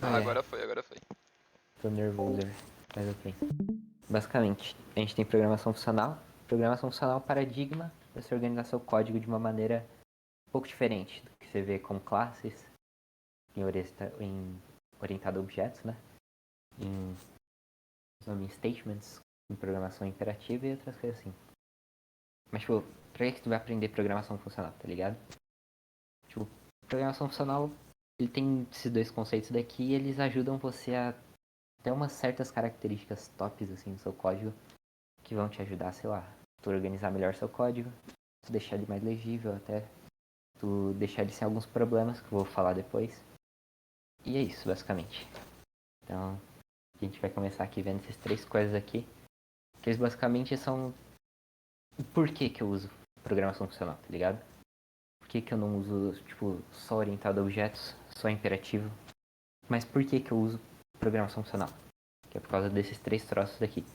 Ah, É, agora foi, agora foi. tô nervoso, mas ok. Basicamente, a gente tem programação funcional. Programação funcional é um paradigma para você organizar seu código de uma maneira um pouco diferente do que você vê com classes, em orientado a objetos, né? Em statements, em programação imperativa e outras coisas assim. Mas, tipo, pra que tu vai aprender programação funcional, tá ligado? Tipo, programação funcional, ele tem esses dois conceitos daqui e eles ajudam você a ter umas certas características tops, assim, no seu código que vão te ajudar, sei lá, tu organizar melhor seu código, tu deixar ele mais legível até, tu deixar ele sem alguns problemas que eu vou falar depois. E é isso, basicamente. Então, a gente vai começar aqui vendo essas três coisas aqui, que eles basicamente são o porquê que eu uso programação funcional, tá ligado? Por que eu não uso, tipo, só orientado a objetos, só imperativo? Mas por que eu uso programação funcional? Que é por causa desses três troços aqui.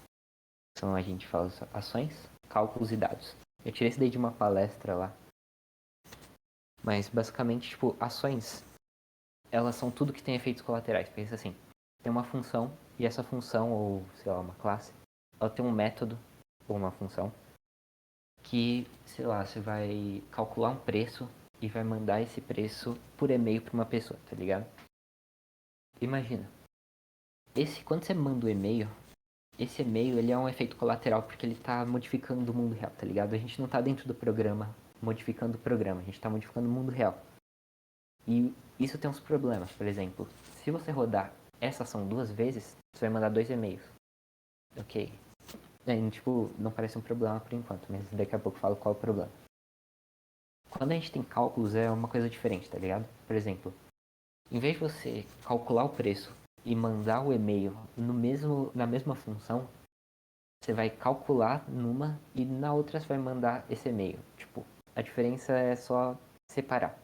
Então a gente fala ações, cálculos e dados. Eu tirei isso daí de uma palestra lá. Mas basicamente, tipo, ações, elas são tudo que tem efeitos colaterais. Pensa assim, tem uma função e essa função, ou sei lá, uma classe, ela tem um método ou uma função que, sei lá, você vai calcular um preço e vai mandar esse preço por e-mail para uma pessoa, tá ligado? Imagina, quando você manda o e-mail, esse e-mail ele é um efeito colateral porque ele tá modificando o mundo real, tá ligado? A gente não tá dentro do programa modificando o programa, a gente tá modificando o mundo real. E isso tem uns problemas, por exemplo, se você rodar essa ação duas vezes, você vai mandar dois e-mails. Ok. Tipo, não parece um problema por enquanto, mas daqui a pouco eu falo qual é o problema. Quando a gente tem cálculos é uma coisa diferente, tá ligado? Por exemplo, em vez de você calcular o preço e mandar o e-mail na mesma função, você vai calcular numa e na outra você vai mandar esse e-mail. Tipo, a diferença é só separar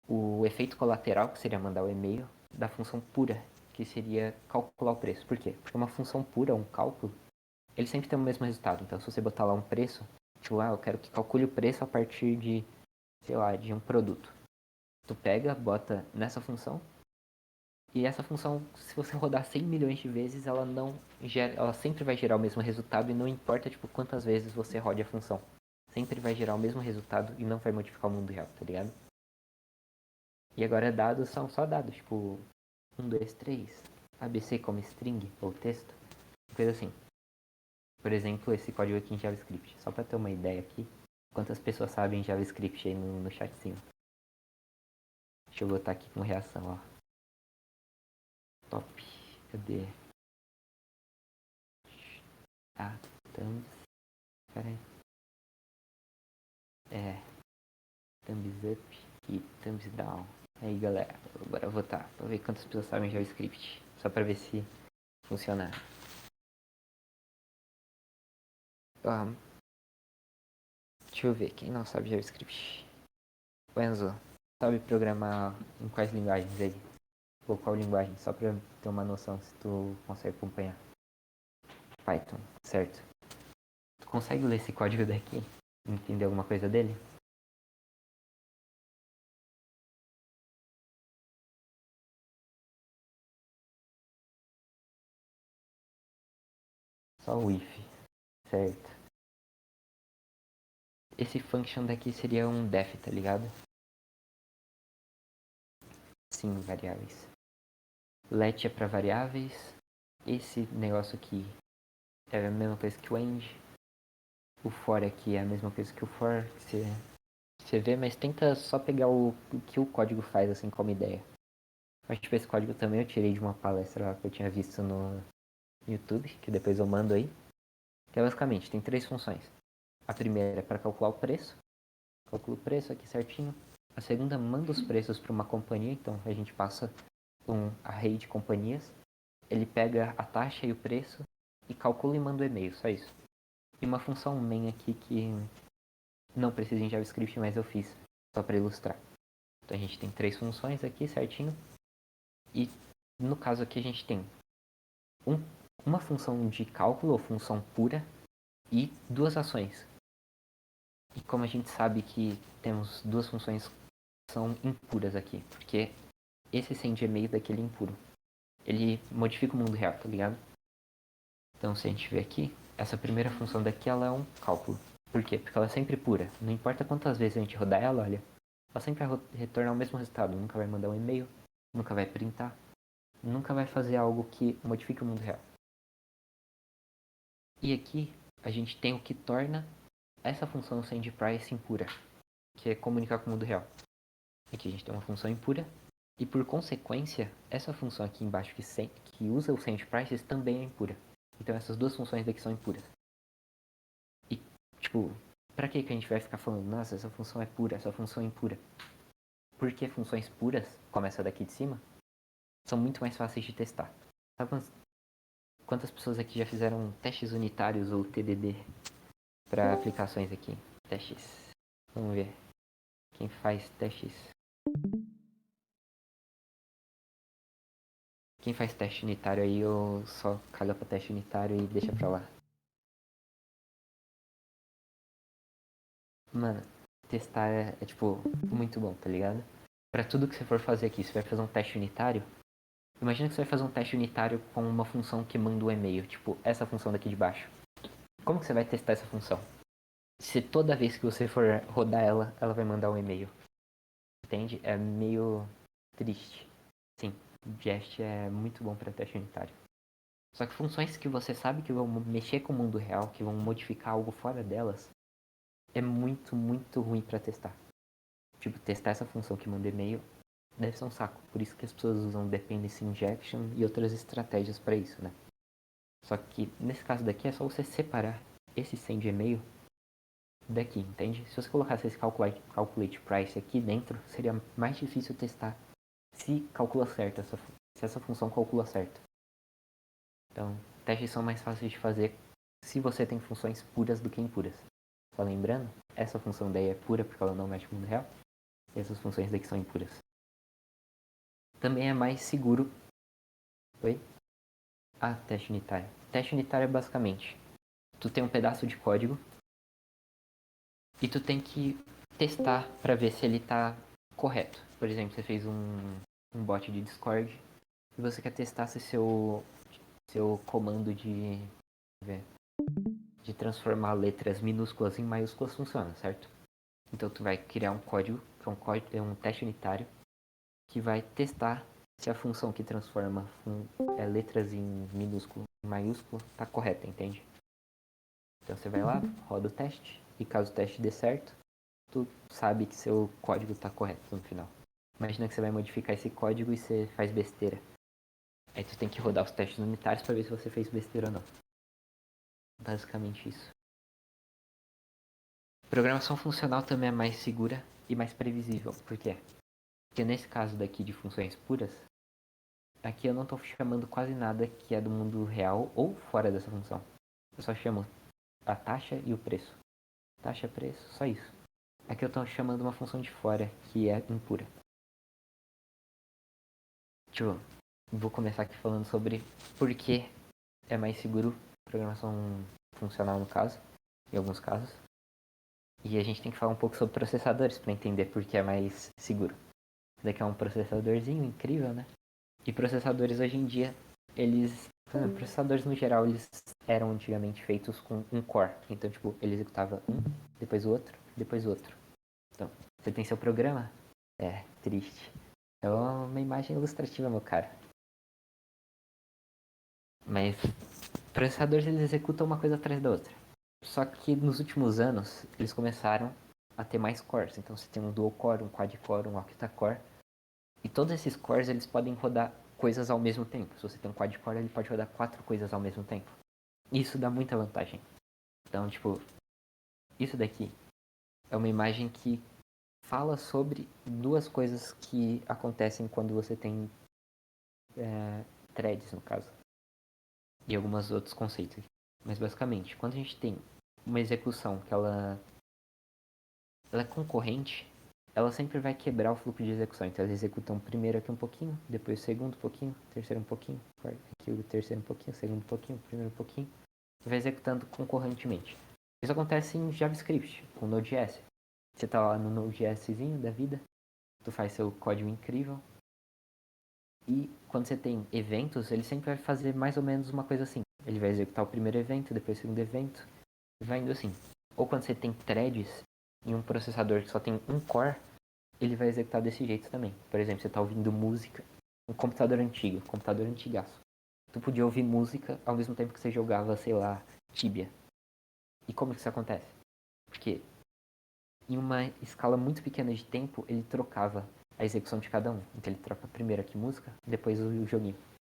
o efeito colateral, que seria mandar o e-mail, da função pura, que seria calcular o preço. Por quê? Porque uma função pura, um cálculo, ele sempre tem o mesmo resultado. Então, se você botar lá um preço, tipo, eu quero que calcule o preço a partir de, sei lá, de um produto. Tu pega, bota nessa função, e essa função, se você rodar 100 milhões de vezes, ela não gera, ela sempre vai gerar o mesmo resultado e não importa tipo quantas vezes você rode a função. Sempre vai gerar o mesmo resultado e não vai modificar o mundo real, tá ligado? E agora dados são só dados, tipo 1, 2, 3, ABC como string ou texto, coisa assim. Por exemplo, esse código aqui em JavaScript, só para ter uma ideia aqui, quantas pessoas sabem JavaScript aí no chatzinho. Deixa eu botar aqui com reação, ó. Top. Cadê? Ah, thumbs. Pera aí. Thumbs up e thumbs down. Aí galera, bora votar pra ver quantas pessoas sabem JavaScript. Só pra ver se funciona. Deixa eu ver, quem não sabe JavaScript? O Enzo, sabe programar em quais linguagens aí? Ou qual linguagem? Só pra ter uma noção se tu consegue acompanhar. Python, certo. Tu consegue ler esse código daqui? Entender alguma coisa dele? Só o if, certo. Esse function daqui seria um def, tá ligado? Sim, variáveis. Let é para variáveis. Esse negócio aqui é a mesma coisa que o end. O for aqui é a mesma coisa que o for, que você vê, mas tenta só pegar o que o código faz assim como ideia. Mas tipo, esse código também eu tirei de uma palestra lá que eu tinha visto no YouTube, que depois eu mando aí. Que é basicamente, tem três funções. A primeira é para calcular o preço. Calcula o preço aqui certinho. A segunda manda os preços para uma companhia, então a gente passa um array de companhias. Ele pega a taxa e o preço e calcula e manda o e-mail, só isso. E uma função main aqui que não precisa em JavaScript, mas eu fiz só para ilustrar. Então a gente tem três funções aqui certinho. E no caso aqui a gente tem uma função de cálculo ou função pura e duas ações. E como a gente sabe que temos duas funções que são impuras aqui, porque esse send e-mail daquele impuro. Ele modifica o mundo real, tá ligado? Então, se a gente ver aqui, essa primeira função daqui, ela é um cálculo. Por quê? Porque ela é sempre pura. Não importa quantas vezes a gente rodar ela, olha, ela sempre vai retornar o mesmo resultado. Nunca vai mandar um e-mail, nunca vai printar, nunca vai fazer algo que modifique o mundo real. E aqui, a gente tem o que torna essa função sendPrice impura, que é comunicar com o mundo real. Aqui a gente tem uma função impura, e por consequência, essa função aqui embaixo que usa o sendPrices também é impura. Então essas duas funções daqui são impuras. E, tipo, pra que a gente vai ficar falando, nossa, essa função é pura, essa função é impura? Porque funções puras, como essa daqui de cima, são muito mais fáceis de testar. Sabe quantas pessoas aqui já fizeram testes unitários ou TDD para aplicações aqui? Testes. Vamos ver. Quem faz testes? Quem faz teste unitário aí ou só caga pra teste unitário e deixa pra lá? Mano, testar é tipo muito bom, tá ligado? Pra tudo que você for fazer aqui, você vai fazer um teste unitário. Imagina que você vai fazer um teste unitário com uma função que manda um e-mail, tipo essa função daqui de baixo. Como que você vai testar essa função? Se toda vez que você for rodar ela, ela vai mandar um e-mail. Entende? É meio triste. Sim, Jest é muito bom para teste unitário. Só que funções que você sabe que vão mexer com o mundo real, que vão modificar algo fora delas, é muito, muito ruim para testar. Tipo, testar essa função que manda e-mail deve ser um saco. Por isso que as pessoas usam Dependency Injection e outras estratégias para isso, né? Só que nesse caso daqui é só você separar esse send e-mail daqui, entende? Se você colocasse esse calculate price aqui dentro, seria mais difícil testar se calcula certo, se essa função calcula certo. Então, testes são mais fáceis de fazer se você tem funções puras do que impuras. Só lembrando, essa função daí é pura porque ela não mexe no mundo real, e essas funções daqui são impuras. Também é mais seguro. Oi? Ah, teste unitário. Teste unitário é basicamente, tu tem um pedaço de código e tu tem que testar para ver se ele tá correto. Por exemplo, você fez um bot de Discord e você quer testar se seu comando de transformar letras minúsculas em maiúsculas funciona, certo? Então tu vai criar um código, que é um teste unitário, que vai testar se a função que transforma letras em minúsculo em maiúsculo tá correta, entende? Então você vai lá, roda o teste, e caso o teste dê certo, tu sabe que seu código tá correto no final. Imagina que você vai modificar esse código e você faz besteira. Aí tu tem que rodar os testes unitários para ver se você fez besteira ou não. Basicamente isso. Programação funcional também é mais segura e mais previsível. Por quê? Porque nesse caso daqui de funções puras, aqui eu não estou chamando quase nada que é do mundo real ou fora dessa função. Eu só chamo a taxa e o preço. Taxa, preço, só isso. Aqui eu estou chamando uma função de fora que é impura. Tipo, vou começar aqui falando sobre por que é mais seguro programação funcional no caso, em alguns casos. E a gente tem que falar um pouco sobre processadores para entender por que é mais seguro. Esse daqui é um processadorzinho incrível, né? E processadores hoje em dia, eles... processadores no geral, eles eram antigamente feitos com um core. Então, tipo, ele executava um, depois o outro, depois o outro. Então, você tem seu programa? É, triste. É uma imagem ilustrativa, meu cara. Mas processadores, eles executam uma coisa atrás da outra. Só que nos últimos anos, eles começaram a ter mais cores. Então você tem um dual core, um quad core, um octa core. E todos esses cores, eles podem rodar coisas ao mesmo tempo. Se você tem um quad core, ele pode rodar 4 coisas ao mesmo tempo. Isso dá muita vantagem. Então, tipo, isso daqui é uma imagem que fala sobre duas coisas que acontecem quando você tem threads, no caso. E alguns outros conceitos. Mas basicamente, quando a gente tem uma execução que ela é concorrente, ela sempre vai quebrar o fluxo de execução. Então elas executam primeiro aqui um pouquinho, depois o segundo um pouquinho, terceiro um pouquinho, aqui o terceiro um pouquinho, segundo um pouquinho, primeiro um pouquinho. E vai executando concorrentemente. Isso acontece em JavaScript, com Node.js. Você tá lá no Node.jszinho da vida, tu faz seu código incrível, E quando você tem eventos, ele sempre vai fazer mais ou menos uma coisa assim. Ele vai executar o primeiro evento, depois o segundo evento, e vai indo assim. Ou quando você tem threads em um processador que só tem um core, ele vai executar desse jeito também. Por exemplo, você está ouvindo música, um computador antigo, computador antigaço. Tu podia ouvir música ao mesmo tempo que você jogava, sei lá, Tibia. E como que isso acontece? Porque em uma escala muito pequena de tempo, ele trocava a execução de cada um. Então ele troca primeiro aqui música, depois o joguinho.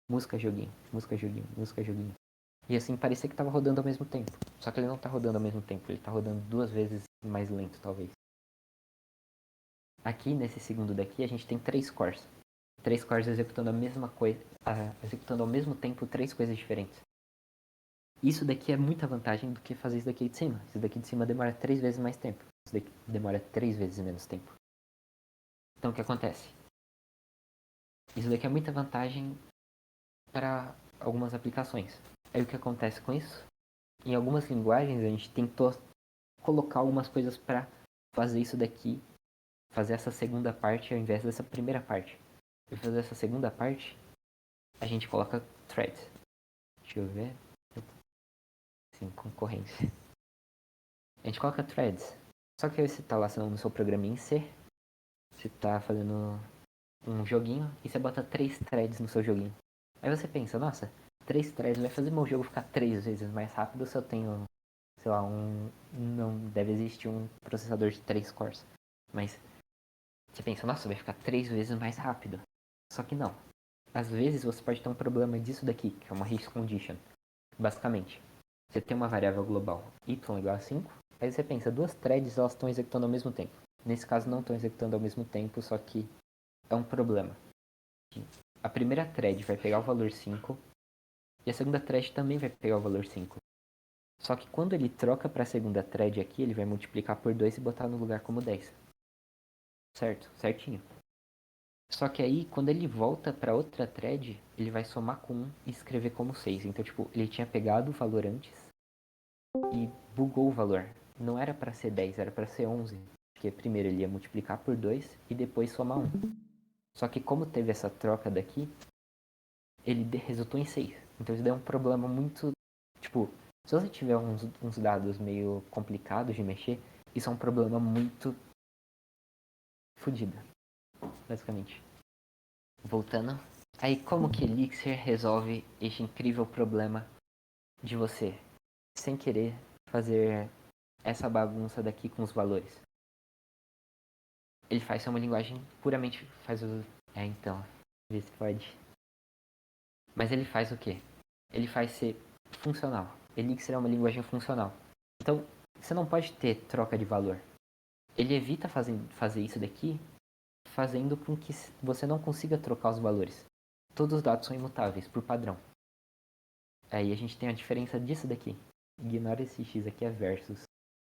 Música, joguinho, música, joguinho, música, joguinho. E assim parecia que estava rodando ao mesmo tempo. Só que ele não está rodando ao mesmo tempo, ele está rodando 2 vezes mais lento, talvez. Aqui, nesse segundo daqui, a gente tem 3 cores. 3 cores executando a mesma coisa, executando ao mesmo tempo 3 coisas diferentes. Isso daqui é muita vantagem do que fazer isso daqui de cima. Isso daqui de cima demora 3 vezes mais tempo. Isso daqui demora 3 vezes menos tempo. Então o que acontece? Isso daqui é muita vantagem para algumas aplicações. Aí o que acontece com isso? Em algumas linguagens a gente tentou colocar algumas coisas para fazer isso daqui, fazer essa segunda parte ao invés dessa primeira parte. Para fazer essa segunda parte, a gente coloca threads. Deixa eu ver. Sim, concorrência. A gente coloca threads. Só que aí você está lá no seu programa em C, você está fazendo um joguinho e você bota 3 threads no seu joguinho. Aí você pensa, nossa, 3 threads vai fazer meu jogo ficar 3 vezes mais rápido se eu tenho, sei lá, não deve existir um processador de 3 cores. Mas você pensa, nossa, vai ficar 3 vezes mais rápido. Só que não. Às vezes você pode ter um problema disso daqui, que é uma race condition. Basicamente, você tem uma variável global y igual a 5, aí você pensa, 2 threads elas estão executando ao mesmo tempo. Nesse caso não estão executando ao mesmo tempo, só que é um problema. A primeira thread vai pegar o valor 5 e a segunda thread também vai pegar o valor 5. Só que quando ele troca para a segunda thread aqui, ele vai multiplicar por 2 e botar no lugar como 10. Certo? Certinho. Só que aí, quando ele volta para outra thread, ele vai somar com 1 e escrever como 6. Então, tipo, ele tinha pegado o valor antes e bugou o valor. Não era para ser 10, era para ser 11. Porque primeiro ele ia multiplicar por 2 e depois somar 1. Só que como teve essa troca daqui, ele resultou em 6. Então isso daí é um problema muito... Tipo, se você tiver uns dados meio complicados de mexer, isso é um problema muito fodido, basicamente. Voltando. Aí como que Elixir resolve este incrível problema de você, sem querer, fazer essa bagunça daqui com os valores? Ele faz uma linguagem puramente... faz o... então, vê se pode. Mas ele faz o quê? Ele faz ser funcional. Elixir é uma linguagem funcional. Então, você não pode ter troca de valor. Ele evita fazer isso daqui, fazendo com que você não consiga trocar os valores. Todos os dados são imutáveis, por padrão. Aí a gente tem a diferença disso daqui. Ignora esse x aqui, é versus.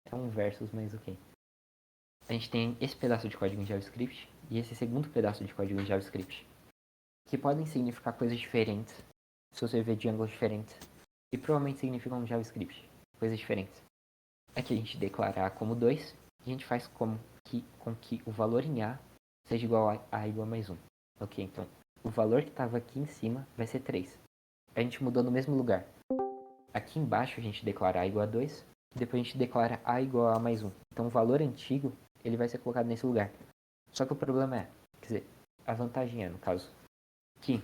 É um versus, mas ok. A gente tem esse pedaço de código em JavaScript e esse segundo pedaço de código em JavaScript, que podem significar coisas diferentes, se você ver de ângulos diferentes, e provavelmente significam JavaScript, coisas diferentes. Aqui a gente declara A como 2, e a gente faz com que o valor em A seja igual a igual a mais 1. Ok, então o valor que estava aqui em cima vai ser 3. A gente mudou no mesmo lugar. Aqui embaixo a gente declara A igual a 2, e depois a gente declara A igual a mais 1. Então o valor antigo ele vai ser colocado nesse lugar. Só que o problema é, quer dizer, a vantagem é, no caso, que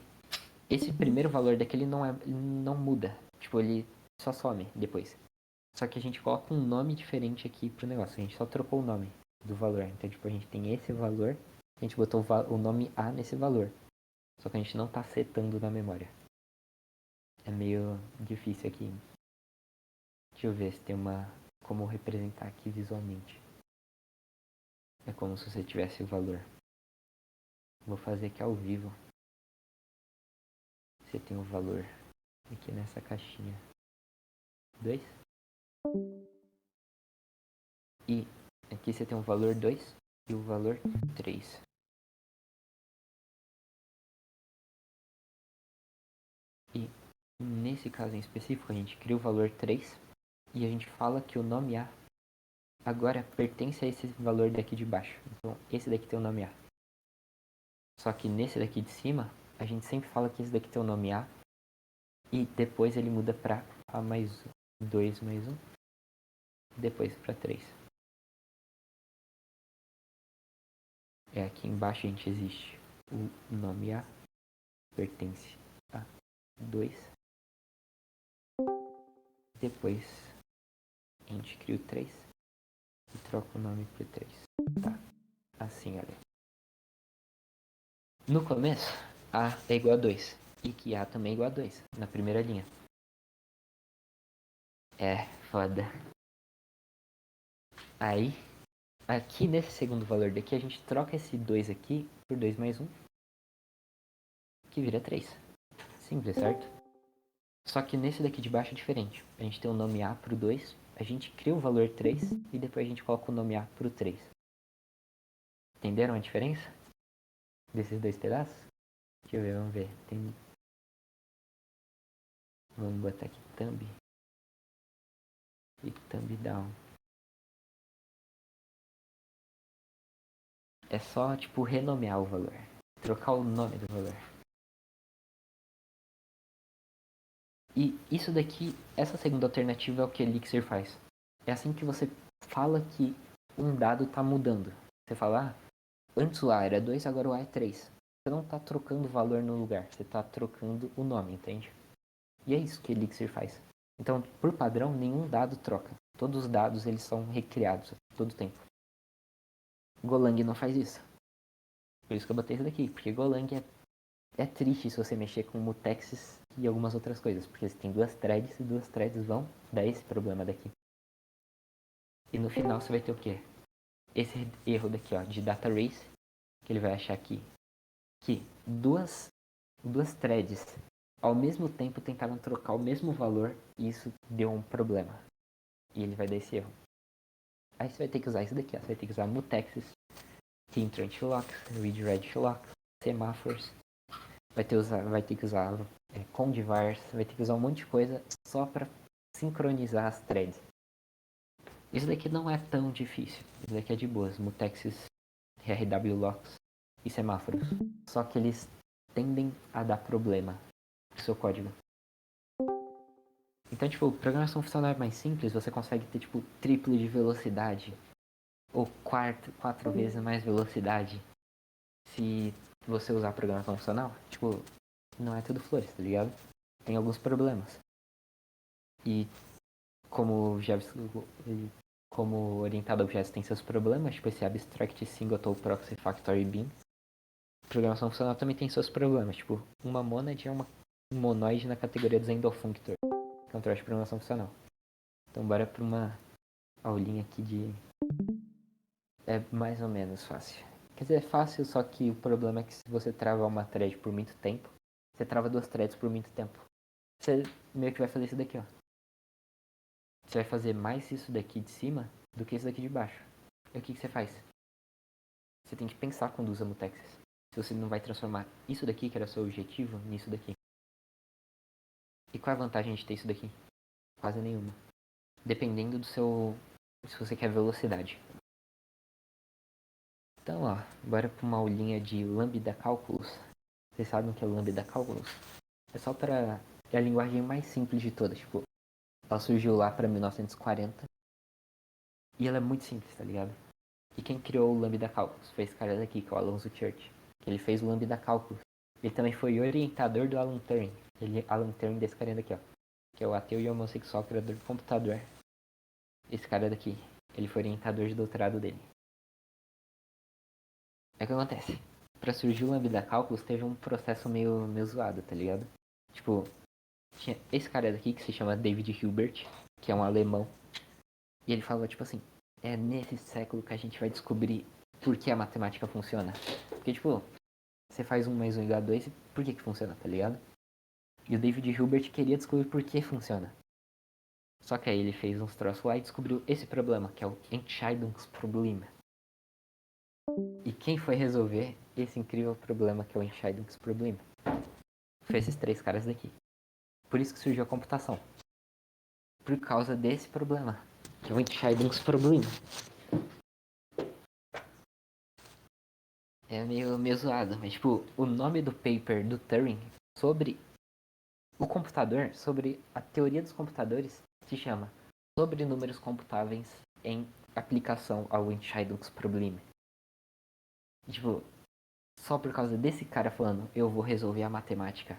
esse primeiro valor daqui ele não muda. Tipo, ele só some depois. Só que a gente coloca um nome diferente aqui pro negócio. A gente só trocou o nome do valor. Então, tipo, a gente tem esse valor. A gente botou o nome A nesse valor. Só que a gente não tá setando na memória. É meio difícil aqui. Deixa eu ver se tem como representar aqui visualmente. É como se você tivesse o valor. Vou fazer aqui ao vivo. Você tem o valor aqui nessa caixinha. 2. E aqui você tem o valor 2 e o valor 3. E nesse caso em específico, a gente cria o valor 3 e a gente fala que o nome A agora pertence a esse valor daqui de baixo. Então, esse daqui tem o nome A. Só que nesse daqui de cima, a gente sempre fala que esse daqui tem o nome A. E depois ele muda pra A mais 2 mais 1. Depois pra 3. Aqui embaixo a gente existe o nome A. Pertence a 2. Depois a gente cria o 3. E troca o nome pro 3. Tá. Assim, olha. No começo, A é igual a 2. E que A também é igual a 2. Na primeira linha. Foda. Aí, aqui nesse segundo valor daqui, a gente troca esse 2 aqui por 2 mais 1. Que vira 3. Simples, certo? Só que nesse daqui de baixo é diferente. A gente tem o nome A pro 2. A gente cria o valor 3. E depois a gente coloca o nome A pro 3. Entenderam a diferença? Desses dois pedaços? Deixa eu ver, vamos ver. Vamos botar aqui thumb. E thumb down. É só, tipo, renomear o valor. Trocar o nome do valor. E isso daqui, essa segunda alternativa é o que Elixir faz. É assim que você fala que um dado está mudando. Você fala, antes o A era 2, agora o A é 3. Você não está trocando o valor no lugar, você está trocando o nome, entende? E é isso que Elixir faz. Então, por padrão, nenhum dado troca. Todos os dados eles são recriados todo o tempo. Golang não faz isso. Por isso que eu botei isso daqui, porque Golang é triste se você mexer com mutexes e algumas outras coisas, porque você tem duas threads e duas threads vão dar esse problema daqui. E no final você vai ter o quê? Esse erro daqui, ó, de data race, que ele vai achar aqui que duas threads ao mesmo tempo tentaram trocar o mesmo valor e isso deu um problema. E ele vai dar esse erro. Aí você vai ter que usar isso daqui, ó. Você vai ter que usar mutexes, hindrance locks, read red locks, semáforos. Vai ter que usar condvars, vai ter que usar um monte de coisa só para sincronizar as threads. Isso daqui não é tão difícil. Isso daqui é de boas. Mutexes, RW locks e semáforos. Só que eles tendem a dar problema no seu código. Então, tipo, programação funcional é mais simples, você consegue ter, tipo, triplo de velocidade. Ou quatro vezes mais velocidade. Se você usar programação funcional. Tipo, não é tudo flores, tá ligado? Tem alguns problemas. E como orientado a objetos tem seus problemas, tipo esse abstract singleton proxy factory bin, programação funcional também tem seus problemas, tipo uma monad é um monoide na categoria dos endofunctor, que é um troço de programação funcional. Então bora pra uma aulinha aqui de... é mais ou menos fácil. Quer dizer, é fácil, só que o problema é que se você travar uma thread por muito tempo, você trava duas threads por muito tempo. Você meio que vai fazer isso daqui, ó. Você vai fazer mais isso daqui de cima do que isso daqui de baixo. E o que você faz? Você tem que pensar quando usa mutexes. Se você não vai transformar isso daqui, que era o seu objetivo, nisso daqui. E qual é a vantagem de ter isso daqui? Quase nenhuma. Dependendo do seu... se você quer velocidade. Então, ó, bora pra uma aulinha de lambda cálculos. Vocês sabem o que é lambda cálculos? É só para... é a linguagem mais simples de todas, tipo... ela surgiu lá pra 1940. E ela é muito simples, tá ligado? E quem criou o Lambda Calculus foi esse cara daqui, que é o Alonzo Church. Ele fez o Lambda Calculus. Ele também foi orientador do Alan Turing. Alan Turing desse cara daqui, ó. Que é o ateu e homossexual criador do computador. Esse cara daqui. Ele foi orientador de doutorado dele. É o que acontece. Pra surgir o Lambda Calculus teve um processo meio zoado, tá ligado? Tipo, tinha esse cara daqui que se chama David Hilbert, que é um alemão. E ele falou, tipo assim, é nesse século que a gente vai descobrir por que a matemática funciona. Porque, tipo, você faz 1 mais 1 igual a 2 e por que funciona, tá ligado? E o David Hilbert queria descobrir por que funciona. Só que aí ele fez uns troços lá e descobriu esse problema, que é o Entscheidungsproblem. E quem foi resolver esse incrível problema que é o Entscheidungsproblem? Foi esses três caras daqui. Por isso que surgiu a computação. Por causa desse problema, que é o Entscheidungsproblem. É meio zoado, mas tipo, o nome do paper do Turing sobre o computador, sobre a teoria dos computadores, se chama Sobre números computáveis em aplicação ao Entscheidungsproblem. Tipo, só por causa desse cara falando, eu vou resolver a matemática,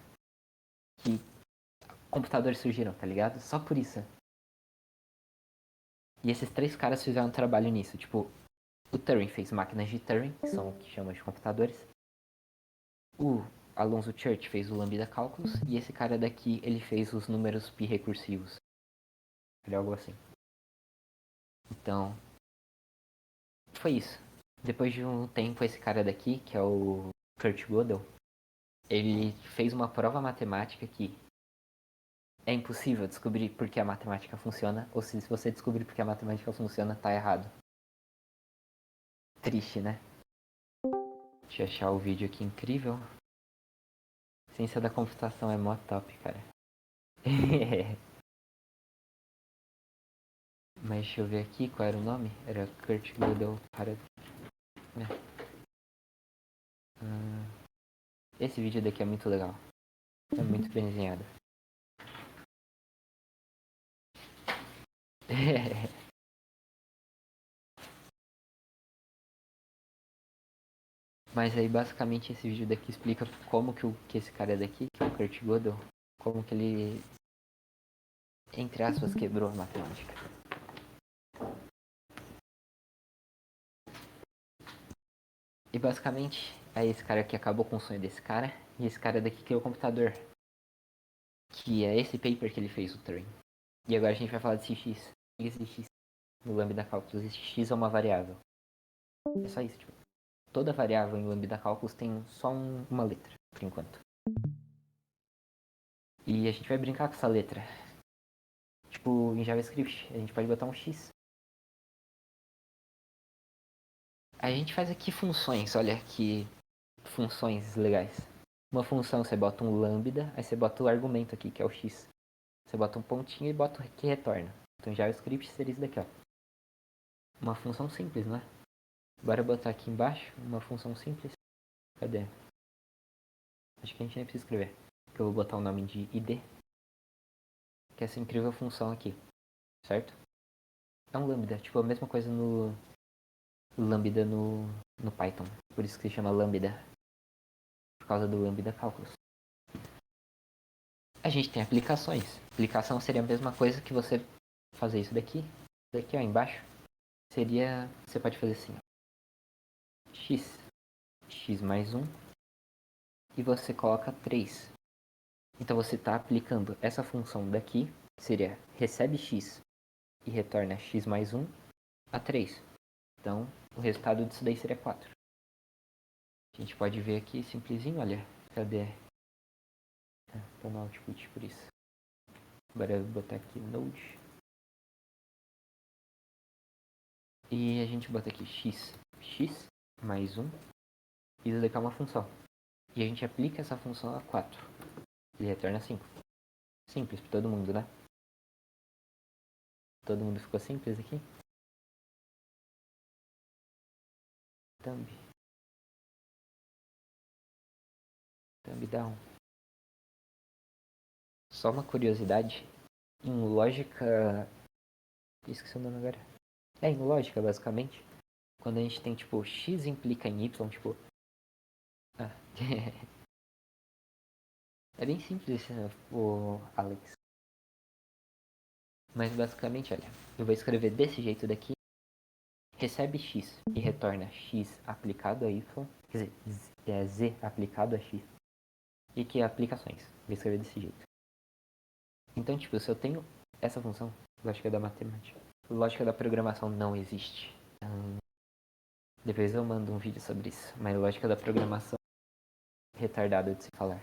que computadores surgiram, tá ligado? Só por isso. E esses três caras fizeram um trabalho nisso. Tipo, o Turing fez máquinas de Turing, que são o que chama de computadores. O Alonzo Church fez o Lambda Calculus. E esse cara daqui, ele fez os números pi recursivos. Algo assim. Então, foi isso. Depois de um tempo, esse cara daqui, que é o Kurt Gödel, ele fez uma prova matemática que é impossível descobrir por que a matemática funciona, ou se você descobrir por que a matemática funciona, tá errado. Triste, né? Deixa eu achar o vídeo aqui incrível. Ciência da computação é mó top, cara. Mas deixa eu ver aqui qual era o nome. Era Kurt Gödel para... Esse vídeo daqui é muito legal. É muito bem desenhado. Mas aí basicamente esse vídeo daqui explica como que esse cara daqui, que é o Kurt Gödel, como que ele, entre aspas, quebrou a matemática. E basicamente, aí esse cara aqui acabou com o sonho desse cara, e esse cara daqui criou o computador. Que é esse paper que ele fez, o Turing. E agora a gente vai falar de x. O que é esse x? No Lambda Calculus, esse x é uma variável. É só isso, tipo. Toda variável em Lambda Calculus tem só uma letra, por enquanto. E a gente vai brincar com essa letra. Tipo, em JavaScript, a gente pode botar um x. A gente faz aqui funções, olha que funções legais. Uma função você bota um lambda, aí você bota o argumento aqui, que é o x. Você bota um pontinho e bota o que retorna. Então em JavaScript seria isso daqui, ó. Uma função simples, né? Bora botar aqui embaixo uma função simples. Cadê? Acho que a gente nem precisa escrever. Que eu vou botar o nome de id. Que é essa incrível função aqui. Certo? É um lambda. Tipo a mesma coisa no lambda no Python. Por isso que se chama lambda. Por causa do lambda calculus. A gente tem aplicações. Aplicação seria a mesma coisa que você fazer isso daqui. Daqui ó, embaixo. Seria... Você pode fazer assim. X. X mais 1. E você coloca 3. Então você está aplicando essa função daqui, que seria recebe x e retorna x mais 1 a 3. Então o resultado disso daí seria 4. A gente pode ver aqui simplesinho, olha. Cadê? Tá no output por isso. Agora eu vou botar aqui node. E a gente bota aqui x mais 1. E isso daqui é uma função. E a gente aplica essa função a 4. Ele retorna 5. Simples para todo mundo, né? Todo mundo ficou simples aqui? Thumb down. Só uma curiosidade. Em lógica... Esqueci o nome agora. Em lógica, basicamente. Quando a gente tem, tipo, x implica em y, tipo... Ah. É bem simples esse, o Alex. Mas basicamente, olha. Eu vou escrever desse jeito daqui. Recebe x e retorna x aplicado a y. Quer dizer, z aplicado a x. E que é aplicações. Vou escrever desse jeito. Então, tipo, se eu tenho essa função, lógica da matemática, lógica da programação não existe. Depois eu mando um vídeo sobre isso. Mas lógica da programação é retardada de se falar.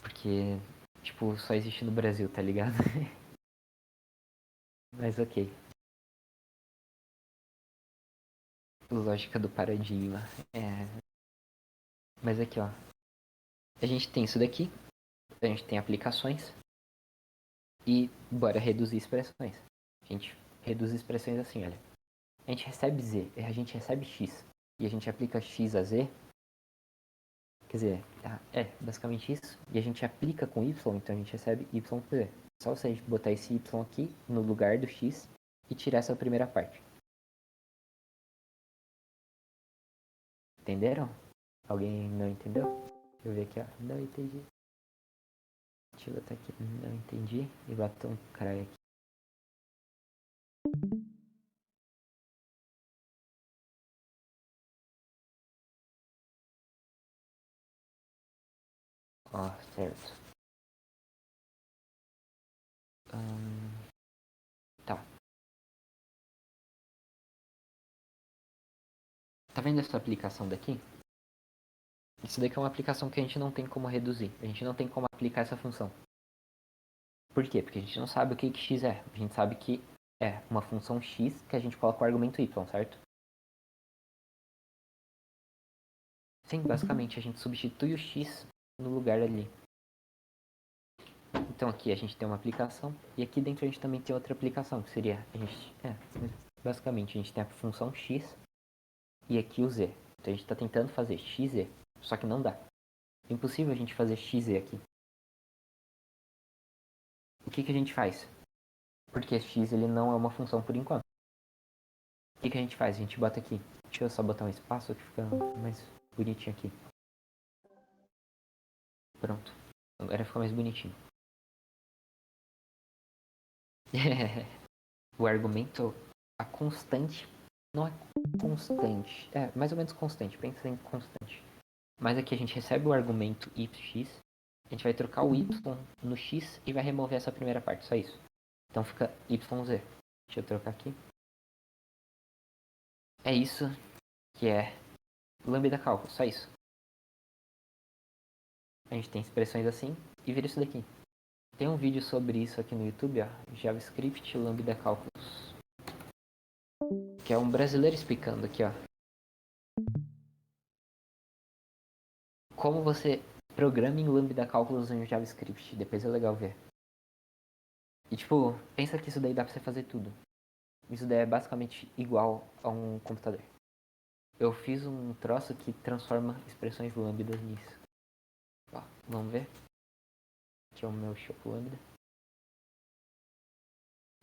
Porque, tipo, só existe no Brasil, tá ligado? Mas ok. Lógica do paradigma. É. Mas aqui, ó. A gente tem isso daqui. A gente tem aplicações. E bora reduzir expressões. A gente reduz expressões assim, olha. a gente recebe Z, a gente recebe X, e a gente aplica X a Z, quer dizer, é basicamente isso, e a gente aplica com Y, então a gente recebe Y por Z. Só você botar esse Y aqui no lugar do X e tirar essa primeira parte. Entenderam? Alguém não entendeu? Deixa eu ver aqui, ó. Não entendi. Deixa eu botar aqui. Não entendi. E bater um caralho aqui. Ó, certo. Tá. Tá vendo essa aplicação daqui? Isso daqui é uma aplicação que a gente não tem como reduzir. A gente não tem como aplicar essa função. Por quê? Porque a gente não sabe o que x é. A gente sabe que é uma função x que a gente coloca o argumento y, certo? Sim, basicamente a gente substitui o x no lugar ali. Então aqui a gente tem uma aplicação e aqui dentro a gente também tem outra aplicação, que seria a gente, basicamente a gente tem a função x e aqui o z. Então a gente está tentando fazer xz, só que não dá. É impossível a gente fazer xz aqui. O que a gente faz? Porque x ele não é uma função por enquanto. O que a gente faz? A gente bota aqui. Deixa eu só botar um espaço que fica mais bonitinho aqui. Pronto. Agora fica mais bonitinho. O argumento, a constante, não é constante. É, mais ou menos constante. Pensa em constante. Mas aqui a gente recebe o argumento yx. A gente vai trocar o y no x e vai remover essa primeira parte. Só isso. Então fica yz. Deixa eu trocar aqui. É isso que é lambda cálculo. Só isso. A gente tem expressões assim e vira isso daqui. Tem um vídeo sobre isso aqui no YouTube, ó. JavaScript Lambda Cálculos. Que é um brasileiro explicando aqui, ó. Como você programa em Lambda Cálculos em JavaScript. Depois é legal ver. E tipo, pensa que isso daí dá pra você fazer tudo. Isso daí é basicamente igual a um computador. Eu fiz um troço que transforma expressões lambdas nisso. Ó, vamos ver. Aqui é o meu show lambda.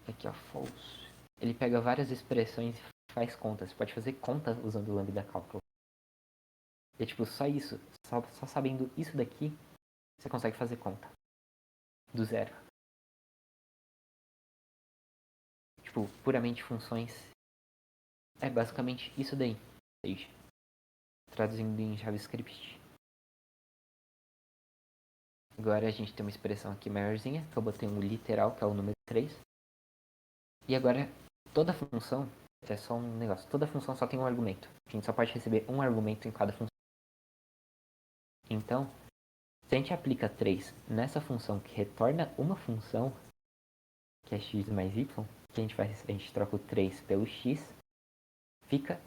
Aqui ó, false. Ele pega várias expressões e faz conta. Você pode fazer conta usando o lambda cálculo. E é tipo, só isso. Só sabendo isso daqui, você consegue fazer conta. Do zero. Tipo, puramente funções. É basicamente isso daí. Traduzindo em JavaScript. Agora a gente tem uma expressão aqui maiorzinha, que eu botei um literal, que é o número 3. E agora, toda função, é só um negócio, toda função só tem um argumento. A gente só pode receber um argumento em cada função. Então, se a gente aplica 3 nessa função que retorna uma função, que é x mais y, o que a gente faz? A gente troca o 3 pelo x, fica,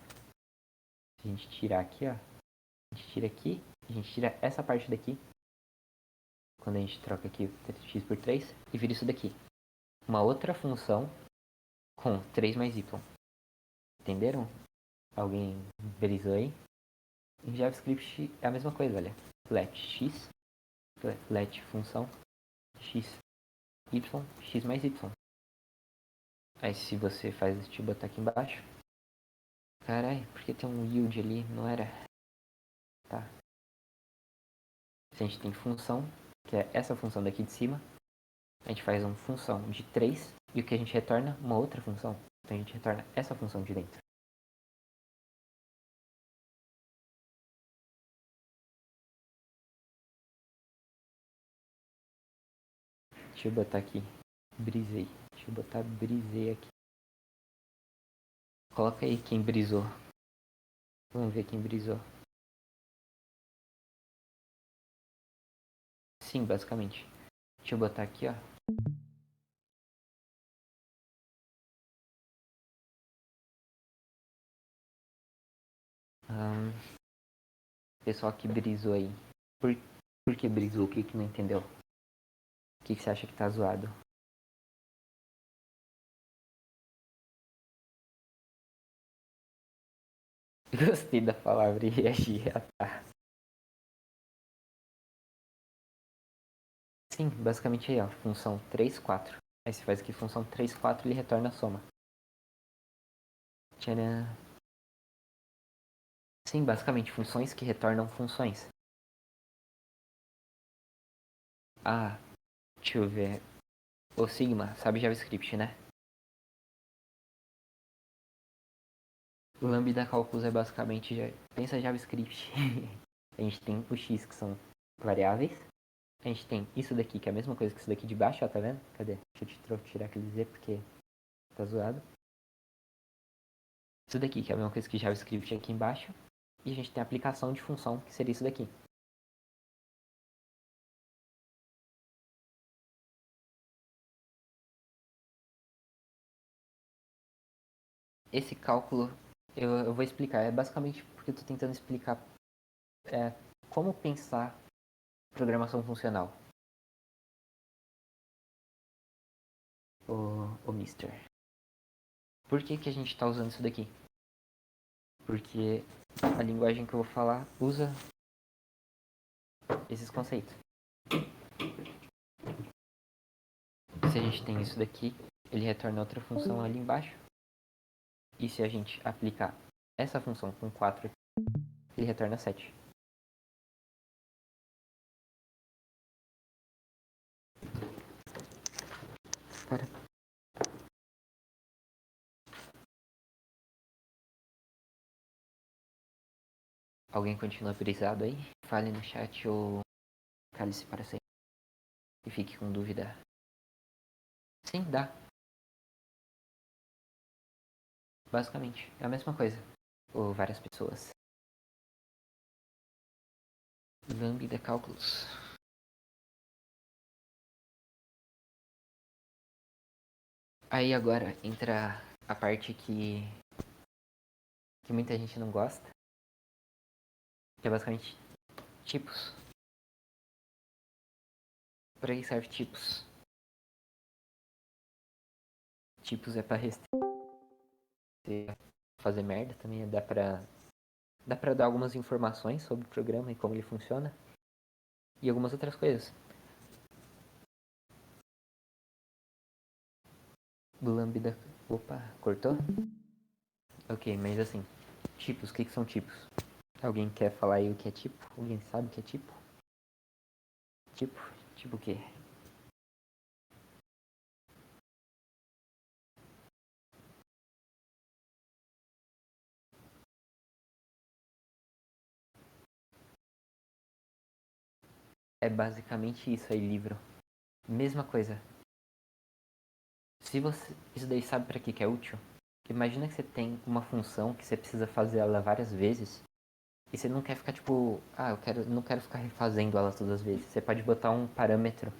se a gente tirar aqui, ó, a gente tira aqui, a gente tira essa parte daqui, quando a gente troca aqui x por 3, e vira isso daqui. Uma outra função com 3 mais y. Entenderam? Alguém brisou aí? Em JavaScript é a mesma coisa, olha. Let x, let função, x, y, x mais y. Aí se você faz, deixa eu botar aqui embaixo. Carai, porque tem um yield ali, não era? Tá. Se a gente tem função, que é essa função daqui de cima, a gente faz uma função de 3 e o que a gente retorna? Uma outra função. Então a gente retorna essa função de dentro. Deixa eu botar aqui. Brisei. Deixa eu botar brisei aqui. Coloca aí quem brisou. Vamos ver quem brisou. Sim, basicamente. Deixa eu botar aqui, ó. Pessoal que brisou aí. Por que brisou? O que não entendeu? O que você acha que tá zoado? Gostei da palavra reagir. Tá. Sim, basicamente aí, ó. Função 3, 4. Aí você faz aqui função 3, 4, ele retorna a soma. Tcharam. Sim, basicamente, funções que retornam funções. Ah, deixa eu ver. O Sigma, sabe JavaScript, né? O Lambda Calculus é basicamente... Pensa JavaScript. A gente tem o X, que são variáveis. A gente tem isso daqui, que é a mesma coisa que isso daqui de baixo, ó, tá vendo? Cadê? Deixa eu tirar aquele Z, porque tá zoado. Isso daqui, que é a mesma coisa que JavaScript aqui embaixo. E a gente tem a aplicação de função, que seria isso daqui. Esse cálculo, eu vou explicar. É basicamente porque eu tô tentando explicar como pensar programação funcional. O Mister. Por que que a gente tá usando isso daqui? Porque a linguagem que eu vou falar usa esses conceitos. Se a gente tem isso daqui, ele retorna outra função ali embaixo. E se a gente aplicar essa função com 4, ele retorna 7. Para. Alguém continua brisado aí? Fale no chat ou cale-se para sempre. E fique com dúvida. Sim, dá. Basicamente, é a mesma coisa. Ou várias pessoas. Lambda cálculos. Aí agora entra a parte que muita gente não gosta. Que é basicamente tipos. Pra que serve tipos? Tipos é pra fazer merda também. Dá pra dar algumas informações sobre o programa e como ele funciona. E algumas outras coisas. Lambda. Opa, cortou? Ok, mas assim. Tipos, o que são tipos? Alguém quer falar aí o que é tipo? Alguém sabe o que é tipo? Tipo? Tipo o quê? É basicamente isso aí, livro. Mesma coisa. Se você. Isso daí sabe pra que é útil? Imagina que você tem uma função que você precisa fazer ela várias vezes. E você não quer ficar tipo, não quero ficar refazendo ela todas as vezes. Você pode botar um parâmetro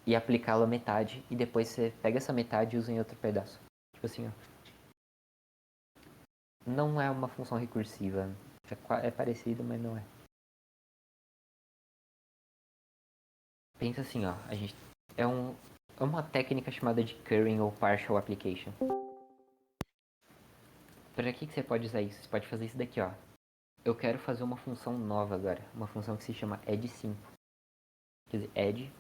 e aplicá-lo à metade. E depois você pega essa metade e usa em outro pedaço. Tipo assim, ó. Não é uma função recursiva. É parecido, mas não é. Pensa assim, ó. A gente. É, é uma técnica chamada de currying ou partial application. Para que você pode usar isso? Você pode fazer isso daqui, ó. Eu quero fazer uma função nova agora. Uma função que se chama add5. Quer dizer, add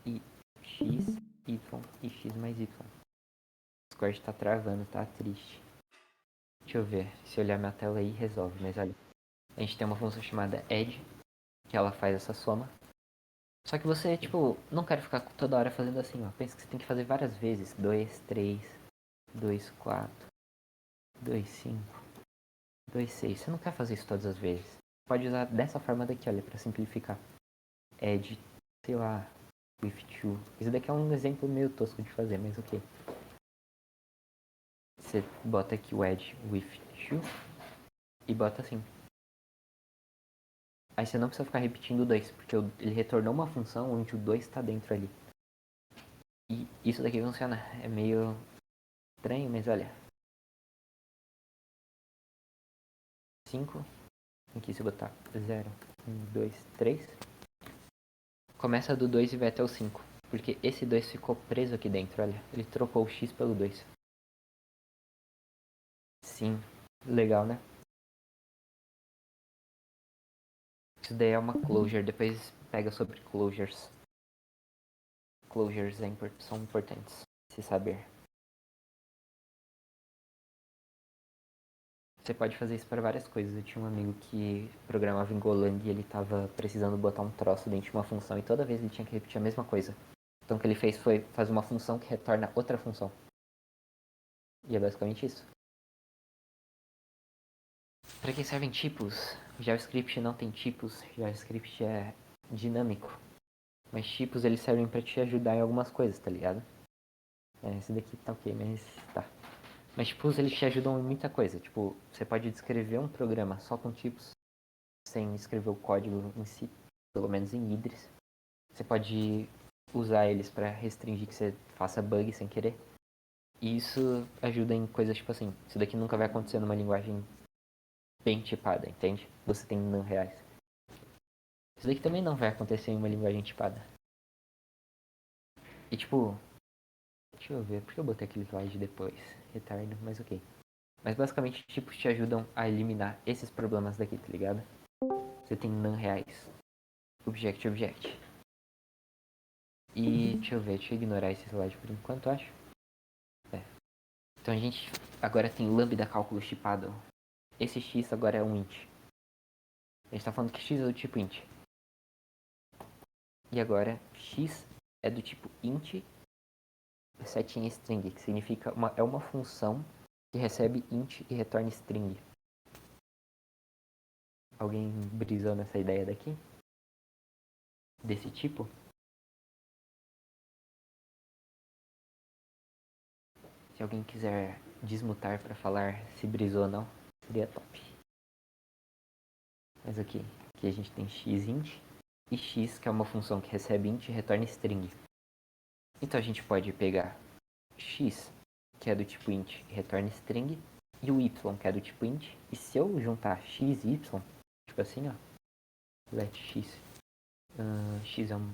e x, y e x mais y. O Discord tá travando, tá triste. Deixa eu ver. Se eu olhar minha tela aí, resolve. Mas olha. A gente tem uma função chamada add, que ela faz essa soma. Só que você, tipo, não quer ficar toda hora fazendo assim, ó. Pensa que você tem que fazer várias vezes. 2, 3, 2, 4, 2, 5, 2, 6. Você não quer fazer isso todas as vezes. Pode usar dessa forma daqui, olha, pra simplificar. Add, sei lá, with to. Isso daqui é um exemplo meio tosco de fazer, mas ok. Você bota aqui o add with to e bota assim. Aí você não precisa ficar repetindo o 2, porque ele retornou uma função onde o 2 está dentro ali. E isso daqui funciona. É meio estranho, mas olha. 5. Aqui se botar 0, 1, 2, 3. Começa do 2 e vai até o 5. Porque esse 2 ficou preso aqui dentro, olha. Ele trocou o x pelo 2. Sim, legal, né? Isso daí é uma closure, depois pega sobre closures. Closures são importantes, se saber. Você pode fazer isso para várias coisas. Eu tinha um amigo que programava em Golang e ele tava precisando botar um troço dentro de uma função e toda vez ele tinha que repetir a mesma coisa. Então o que ele fez foi fazer uma função que retorna outra função. E é basicamente isso. Para que servem tipos? JavaScript não tem tipos, JavaScript é dinâmico. Mas tipos eles servem para te ajudar em algumas coisas, tá ligado? Esse daqui tá ok, mas tá. Mas tipos eles te ajudam em muita coisa. Tipo, você pode descrever um programa só com tipos, sem escrever o código em si, pelo menos em Idris. Você pode usar eles para restringir que você faça bug sem querer. E isso ajuda em coisas tipo assim, isso daqui nunca vai acontecer numa linguagem bem tipada, entende? Você tem não reais. Isso daqui também não vai acontecer em uma linguagem tipada. E tipo, deixa eu ver, por que eu botei aquele slide depois? Retardo, mas ok. Mas basicamente tipos te ajudam a eliminar esses problemas daqui, tá ligado? Você tem não reais. Object, object. E deixa eu ignorar esse slide por enquanto, acho. Então a gente agora tem lambda cálculo chipado. Esse x agora é um int. A gente tá falando que x é do tipo int. E agora x é do tipo int setting string, que significa é uma função que recebe int e retorna string. Alguém brisou nessa ideia daqui? Desse tipo? Se alguém quiser desmutar para falar se brisou ou não, seria top. Mas aqui a gente tem xint e x, que é uma função que recebe int e retorna string. Então a gente pode pegar x, que é do tipo int e retorna string, e o y, que é do tipo int, e se eu juntar x e y, tipo assim, ó, let x, x é um,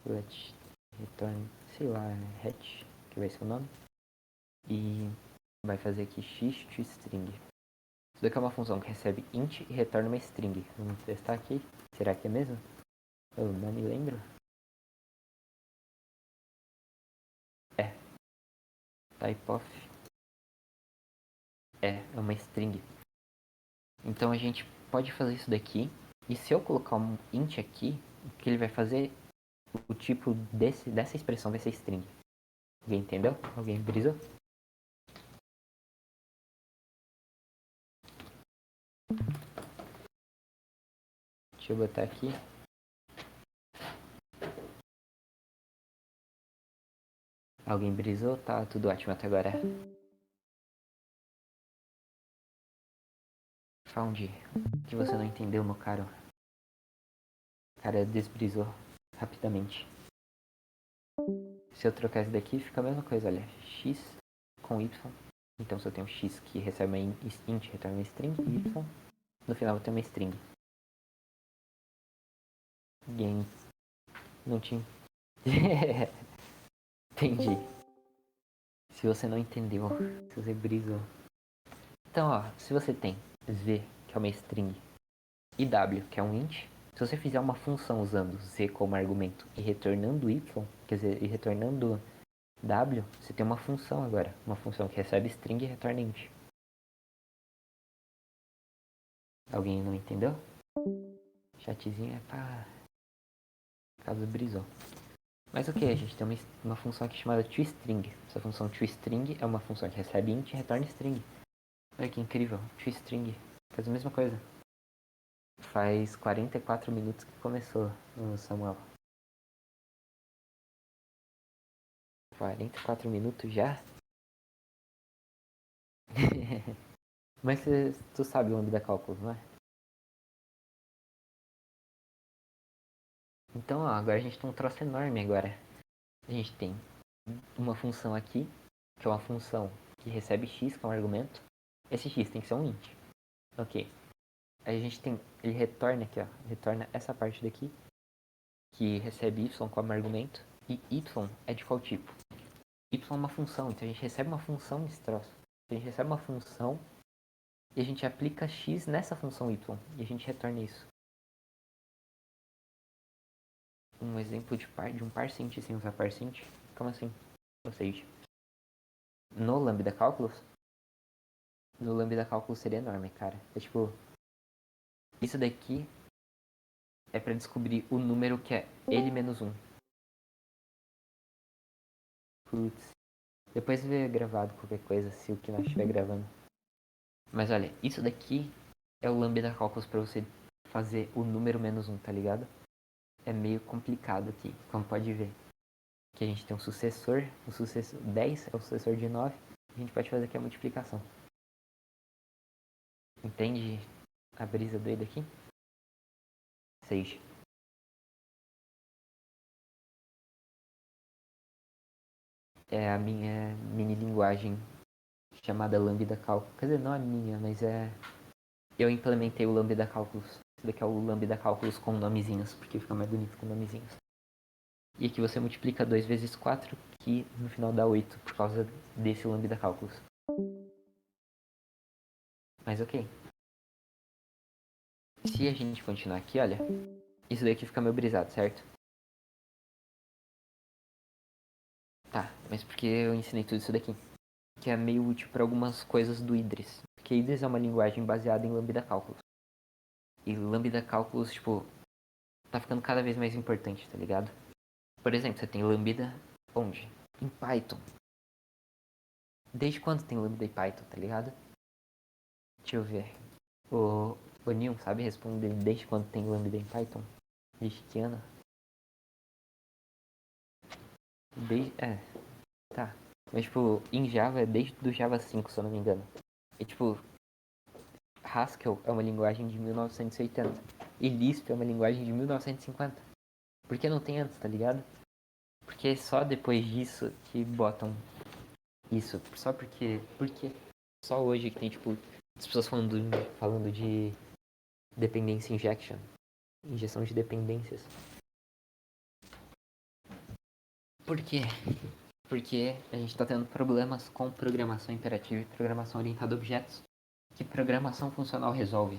let return, sei lá, hatch, que vai ser o nome, e vai fazer aqui x to string. Isso daqui é uma função que recebe int e retorna uma string. Vamos testar aqui. Será que é mesmo? Eu não me lembro. É. Type of. É uma string. Então a gente pode fazer isso daqui. E se eu colocar um int aqui, o que ele vai fazer, o tipo dessa expressão vai ser string. Alguém entendeu? Alguém brisou? Deixa eu botar aqui. Alguém brisou? Tá tudo ótimo até agora. Found. O que você não entendeu, meu caro? O cara desbrisou rapidamente. Se eu trocar isso daqui, fica a mesma coisa, olha. X com Y. Então se eu tenho X que recebe uma int, retorna uma string, e Y, no final eu tenho uma string. Ninguém não tinha... Entendi. Se você não entendeu, se você brisou. Então, ó, se você tem Z, que é uma string, e W, que é um int, se você fizer uma função usando Z como argumento e retornando Y, quer dizer, e retornando W, você tem uma função agora. Uma função que recebe string e retorna int. Alguém não entendeu? Chatzinho é pra caso brisou. Mas ok, a gente tem uma função aqui chamada toString. Essa função toString é uma função que recebe int e retorna string. Olha que incrível, toString faz a mesma coisa. Faz 44 minutos que começou, Samuel. 44 minutos já? Mas tu sabe o lambda cálculo, não é? Então, ó, agora a gente tem um troço enorme agora. A gente tem uma função aqui, que é uma função que recebe x, que é um argumento. Esse x tem que ser um int. Ok. Aí a gente tem, ele retorna aqui, ó, retorna essa parte daqui, que recebe y como argumento, e y é de qual tipo? Y é uma função, então a gente recebe uma função nesse troço. A gente recebe uma função e a gente aplica x nessa função y, e a gente retorna isso. um exemplo de um parsint sem usar parsint? Como assim? Ou seja, no Lambda Calculus, no Lambda Calculus seria enorme, cara. É tipo, isso daqui é pra descobrir o número que é L menos 1. Putz. Depois vê gravado qualquer coisa, se o que nós estiver gravando. Mas olha, isso daqui é o Lambda Calculus pra você fazer o número menos 1, tá ligado? É meio complicado aqui, como pode ver. Que a gente tem um sucessor 10 é o sucessor de 9. A gente pode fazer aqui a multiplicação. Entende a brisa doida aqui? 6. É a minha mini linguagem chamada Lambda Calculus. Quer dizer, não a minha, mas é... Eu implementei o Lambda Calculus. Esse daqui é o Lambda Calculus com nomezinhos, porque fica mais bonito com nomezinhos. E aqui você multiplica 2 vezes 4, que no final dá 8, por causa desse Lambda Calculus. Mas ok. Se a gente continuar aqui, olha, isso daqui fica meio brisado, certo? Tá, mas porque eu ensinei tudo isso daqui? Que é meio útil para algumas coisas do Idris. Porque Idris é uma linguagem baseada em Lambda Calculus. E Lambda Calculus, tipo, tá ficando cada vez mais importante, tá ligado? Por exemplo, você tem Lambda onde? Em Python. Desde quando tem Lambda em Python, tá ligado? Deixa eu ver. O Neil sabe responder desde quando tem Lambda em Python? Desde que ano? Desde... É, tá. Mas, tipo, em Java é desde do Java 5, se eu não me engano. E, tipo, Haskell é uma linguagem de 1980. E Lisp é uma linguagem de 1950. Por que não tem antes, tá ligado? Porque é só depois disso que botam isso. Só porque... Porque só hoje que tem, tipo, as pessoas falando de dependência injection. Injeção de dependências. Por quê? Porque a gente está tendo problemas com programação imperativa e programação orientada a objetos que programação funcional resolve.